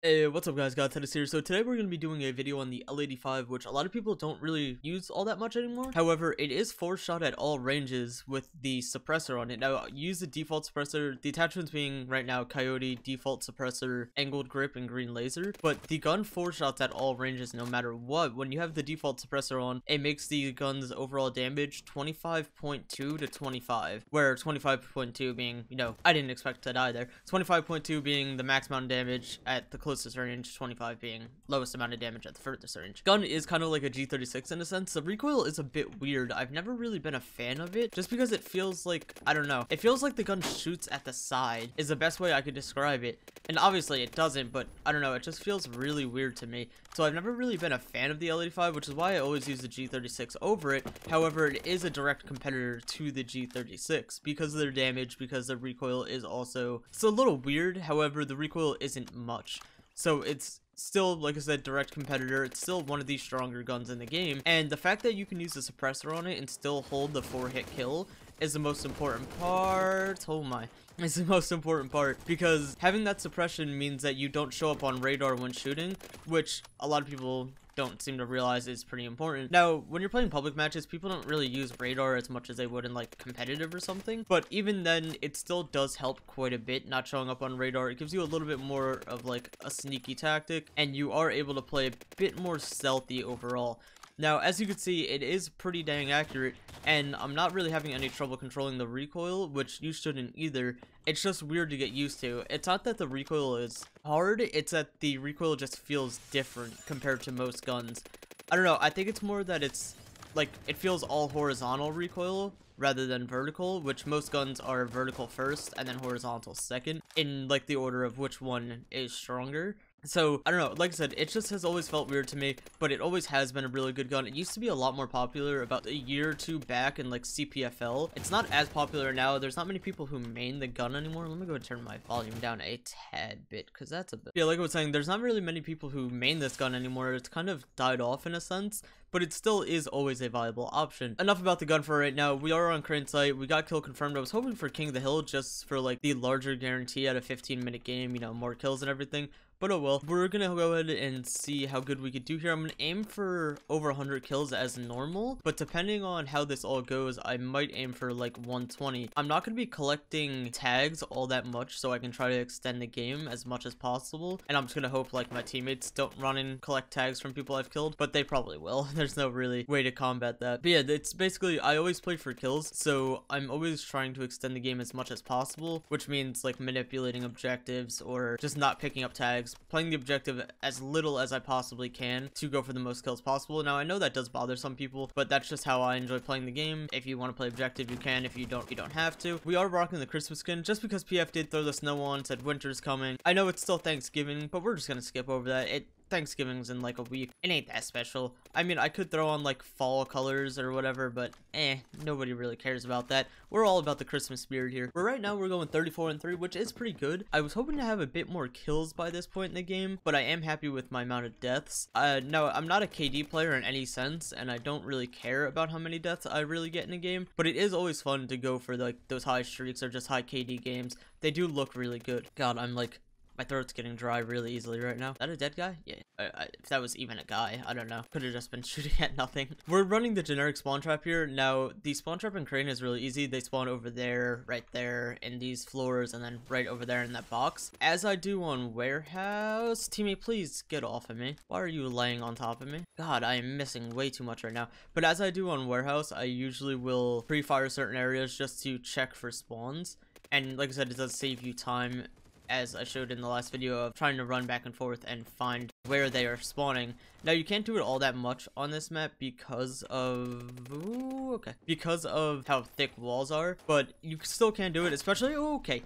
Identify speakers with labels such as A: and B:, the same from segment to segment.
A: Hey, what's up guys, Godstatus here. So today we're going to be doing a video on the L85, which a lot of people don't really use all that much anymore. However, it is 4-shot at all ranges with the suppressor on it. Now, use the default suppressor, the attachments being right now Coyote, default suppressor, angled grip, and green laser. But the gun 4-shots at all ranges no matter what. When you have the default suppressor on, it makes the gun's overall damage 25.2 to 25, where 25.2 being, I didn't expect to die there. 25.2 being the max amount of damage at the closest range, 25 being lowest amount of damage at the furthest range. Gun is kind of like a G36 in a sense. The recoil is a bit weird. I've never really been a fan of it, just because it feels like, I don't know, it feels like the gun shoots at the side is the best way I could describe it. And obviously it doesn't, but I don't know, it just feels really weird to me. So I've never really been a fan of the L85, which is why I always use the G36 over it. However, it is a direct competitor to the G36 because of their damage, because their recoil is also, it's a little weird. However, the recoil isn't much. So it's still, like I said, direct competitor. It's still one of the stronger guns in the game. And the fact that you can use the suppressor on it and still hold the 4-hit kill is the most important part. Oh my. It's the most important part, because having that suppression means that you don't show up on radar when shooting, which a lot of people don't seem to realize is pretty important. Now, when you're playing public matches, people don't really use radar as much as they would in like competitive or something, but even then it still does help quite a bit not showing up on radar. It gives you a little bit more of like a sneaky tactic, and you are able to play a bit more stealthy overall. Now, as you can see, it is pretty dang accurate, and I'm not really having any trouble controlling the recoil, which you shouldn't either. It's just weird to get used to. It's not that the recoil is hard, it's that the recoil just feels different compared to most guns. I don't know, I think it's more that it's, like, it feels all horizontal recoil rather than vertical, which most guns are vertical first and then horizontal second, in, like, the order of which one is stronger. So, I don't know, like I said, it just has always felt weird to me, but it always has been a really good gun. It used to be a lot more popular about a year or two back in, like, CPFL. It's not as popular now. There's not many people who main the gun anymore. Let me go and turn my volume down a tad bit, because that's a bit... Yeah, like I was saying, there's not really many people who main this gun anymore. It's kind of died off in a sense, but it still is always a viable option. Enough about the gun for right now. We are on Crane site. We got kill confirmed. I was hoping for King of the Hill just for, like, the larger guarantee at a 15-minute game, you know, more kills and everything. But oh well, we're gonna go ahead and see how good we could do here. I'm gonna aim for over 100 kills as normal, but depending on how this all goes, I might aim for like 120. I'm not gonna be collecting tags all that much, so I can try to extend the game as much as possible. And I'm just gonna hope like my teammates don't run and collect tags from people I've killed, but they probably will. There's no really way to combat that. But yeah, it's basically, I always play for kills, so I'm always trying to extend the game as much as possible, which means like manipulating objectives or just not picking up tags, playing the objective as little as I possibly can to go for the most kills possible. Now, I know that does bother some people, but that's just how I enjoy playing the game. If you want to play objective, you can. If you don't, you don't have to. We are rocking the Christmas skin just because PF did throw the snow on, said winter's coming. I know it's still Thanksgiving, but we're just gonna skip over that. Thanksgiving's in like a week. It ain't that special. I mean, I could throw on like fall colors or whatever, but nobody really cares about that. We're all about the Christmas spirit here. But right now we're going 34-3, which is pretty good. I was hoping to have a bit more kills by this point in the game, but I am happy with my amount of deaths. No, I'm not a KD player in any sense, and I don't really care about how many deaths I really get in a game, but it is always fun to go for like those high streaks or just high KD games. They do look really good. God, I'm like, my throat's getting dry really easily right now. Is that a dead guy? Yeah. If that was even a guy, I don't know. Could have just been shooting at nothing. We're running the generic spawn trap here. Now, the spawn trap in Crane is really easy. They spawn over there, right there, in these floors, and then right over there in that box. As I do on Warehouse, teammate, please get off of me. Why are you laying on top of me? God, I am missing way too much right now. But as I do on Warehouse, I usually will pre-fire certain areas just to check for spawns. And like I said, it does save you time, as I showed in the last video, of trying to run back and forth and find where they are spawning. Now, you can't do it all that much on this map because of... Ooh, okay. Because of how thick walls are, but you still can do it, especially... Ooh, okay.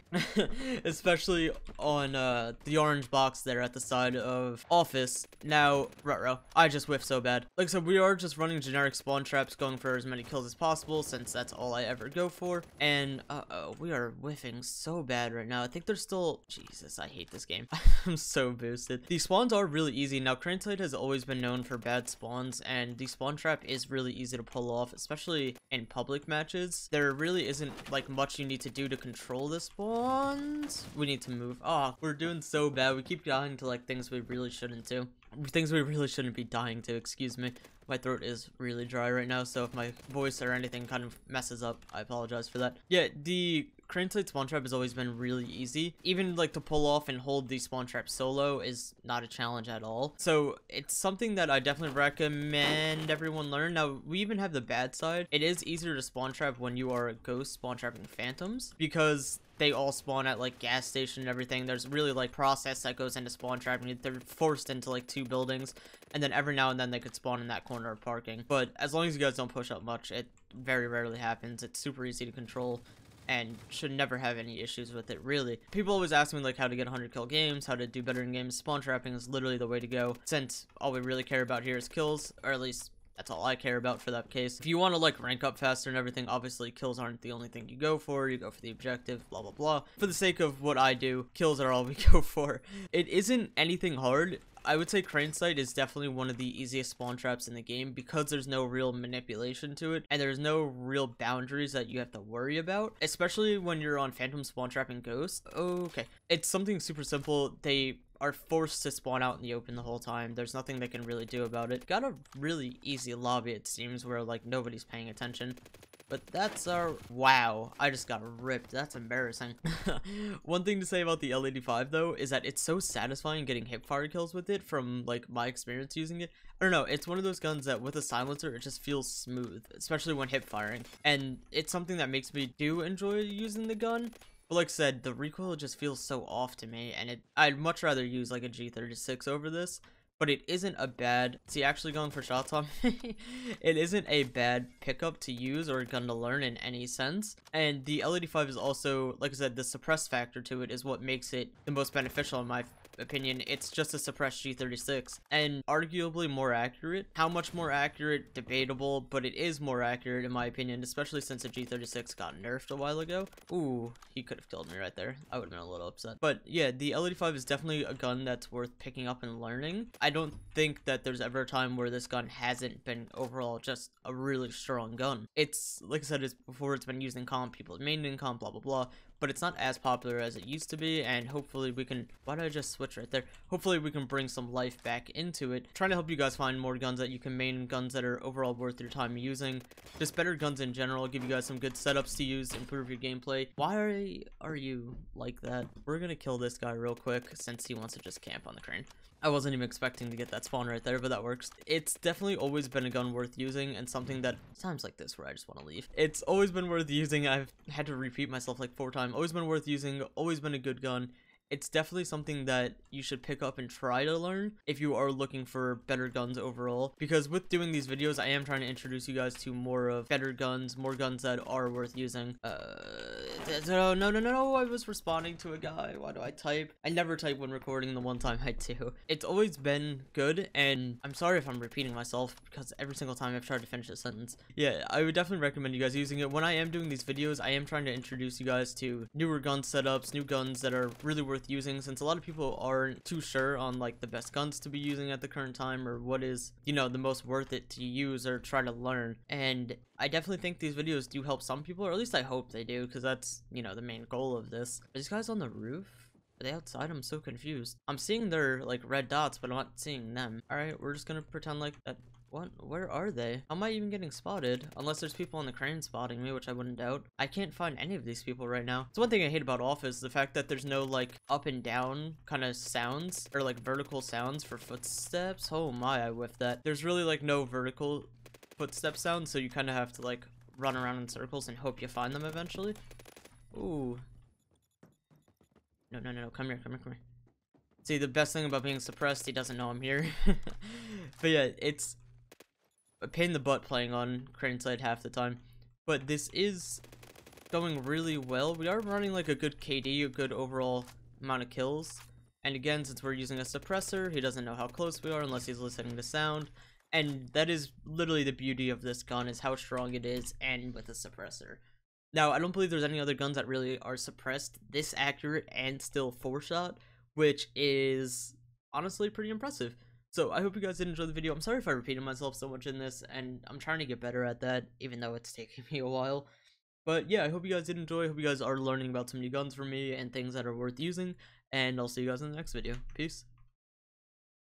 A: Especially on the orange box there at the side of office. Now, ruh-roh, I just whiffed so bad. Like I said, we are just running generic spawn traps, going for as many kills as possible, since that's all I ever go for. And, uh-oh, we are whiffing so bad right now. I think there's still... Jesus, I hate this game. I'm so boosted. These spawns are really easy. Now, Crane site has always always been known for bad spawns, and the spawn trap is really easy to pull off, especially in public matches. There really isn't like much you need to do to control the spawns. We need to move. Oh, we're doing so bad. We keep dying to like things we really shouldn't do. Things we really shouldn't be dying to, excuse me. My throat is really dry right now, so if my voice or anything kind of messes up, I apologize for that. Yeah, the crane site spawn trap has always been really easy. Even like to pull off and hold the spawn trap solo is not a challenge at all. So it's something that I definitely recommend everyone learn. Now, we even have the bad side. It is easier to spawn trap when you are a ghost spawn trapping phantoms, because they all spawn at like gas station and everything. There's really like process that goes into spawn trapping. They're forced into like 2 buildings, and then every now and then they could spawn in that corner of parking. But as long as you guys don't push up much, it very rarely happens. It's super easy to control and should never have any issues with it, really. People always ask me like how to get 100 kill games, how to do better in games. Spawn trapping is literally the way to go, since all we really care about here is kills, or at least that's all I care about for that case. If you want to like rank up faster and everything, obviously kills aren't the only thing you go for. You go for the objective, blah blah blah. For the sake of what I do, kills are all we go for. It isn't anything hard. I would say crane site is definitely one of the easiest spawn traps in the game, because there's no real manipulation to it, and there's no real boundaries that you have to worry about, especially when you're on phantom spawn trapping ghosts. Okay, it's something super simple. They are forced to spawn out in the open the whole time. There's nothing they can really do about it. Got a really easy lobby, it seems, where like nobody's paying attention. But that's our... Wow, I just got ripped. That's embarrassing. One thing to say about the L85 though is that it's so satisfying getting hipfire kills with it, from like my experience using it. I don't know, it's one of those guns that with a silencer it just feels smooth, especially when hip firing. And it's something that makes me do enjoy using the gun. But like I said, the recoil just feels so off to me, and I'd much rather use like a G36 over this. But it isn't a bad... Is he actually going for shots on me? It isn't a bad pickup to use or a gun to learn in any sense. And the L85 is also, like I said, the suppressed factor to it is what makes it the most beneficial in my opinion. It's just a suppressed G36 and arguably more accurate. How much more accurate, debatable, but it is more accurate in my opinion, especially since the G36 got nerfed a while ago. Ooh, he could have killed me right there. I would have been a little upset. But yeah, the L85 is definitely a gun that's worth picking up and learning. I don't think that there's ever a time where this gun hasn't been overall just a really strong gun. It's, like I said before, it's been used in comp, people main in comp, blah blah blah, but it's not as popular as it used to be, and hopefully we can... Why did I just switch right there? Hopefully we can bring some life back into it. Trying to help you guys find more guns that you can main, guns that are overall worth your time using. Just better guns in general, give you guys some good setups to use, improve your gameplay. Why are you like that? We're gonna kill this guy real quick since he wants to just camp on the crane. I wasn't even expecting to get that spawn right there, but that works. It's definitely always been a gun worth using, and something that times like this where I just want to leave. It's always been worth using. I've had to repeat myself like 4 times. Always been worth using, always been a good gun. It's definitely something that you should pick up and try to learn if you are looking for better guns overall. Because with doing these videos, I am trying to introduce you guys to more of better guns, more guns that are worth using. No, I was responding to a guy. Why do I type? I never type when recording, the one time I do. It's always been good, and I'm sorry if I'm repeating myself, because every single time I've tried to finish a sentence. Yeah, I would definitely recommend you guys using it. When I am doing these videos, I am trying to introduce you guys to newer gun setups, new guns that are really worth using, since a lot of people aren't too sure on like the best guns to be using at the current time, or what is, you know, the most worth it to use or try to learn. And I definitely think these videos do help some people, or at least I hope they do, because that's, you know, the main goal of this. Are these guys on the roof? Are they outside? I'm so confused. I'm seeing their like red dots, but I'm not seeing them. All right, we're just gonna pretend like that. What? Where are they? How am I even getting spotted? Unless there's people on the crane spotting me, which I wouldn't doubt. I can't find any of these people right now. It's one thing I hate about Office, the fact that there's no like up and down kind of sounds, or like vertical sounds for footsteps. Oh my, I whiffed that. There's really like no vertical footstep sounds, so you kind of have to like run around in circles and hope you find them eventually. Ooh. No, come here. See, the best thing about being suppressed, he doesn't know I'm here. But yeah, it's a pain in the butt playing on crane side half the time, but this is going really well. We are running like a good KD, a good overall amount of kills, and again, since we're using a suppressor, he doesn't know how close we are unless he's listening to sound, and that is literally the beauty of this gun, is how strong it is, and with a suppressor. Now, I don't believe there's any other guns that really are suppressed this accurate and still 4-shot, which is honestly pretty impressive. So I hope you guys did enjoy the video. I'm sorry if I repeated myself so much in this, and I'm trying to get better at that, even though it's taking me a while. But yeah, I hope you guys did enjoy. I hope you guys are learning about some new guns from me and things that are worth using, and I'll see you guys in the next video. Peace.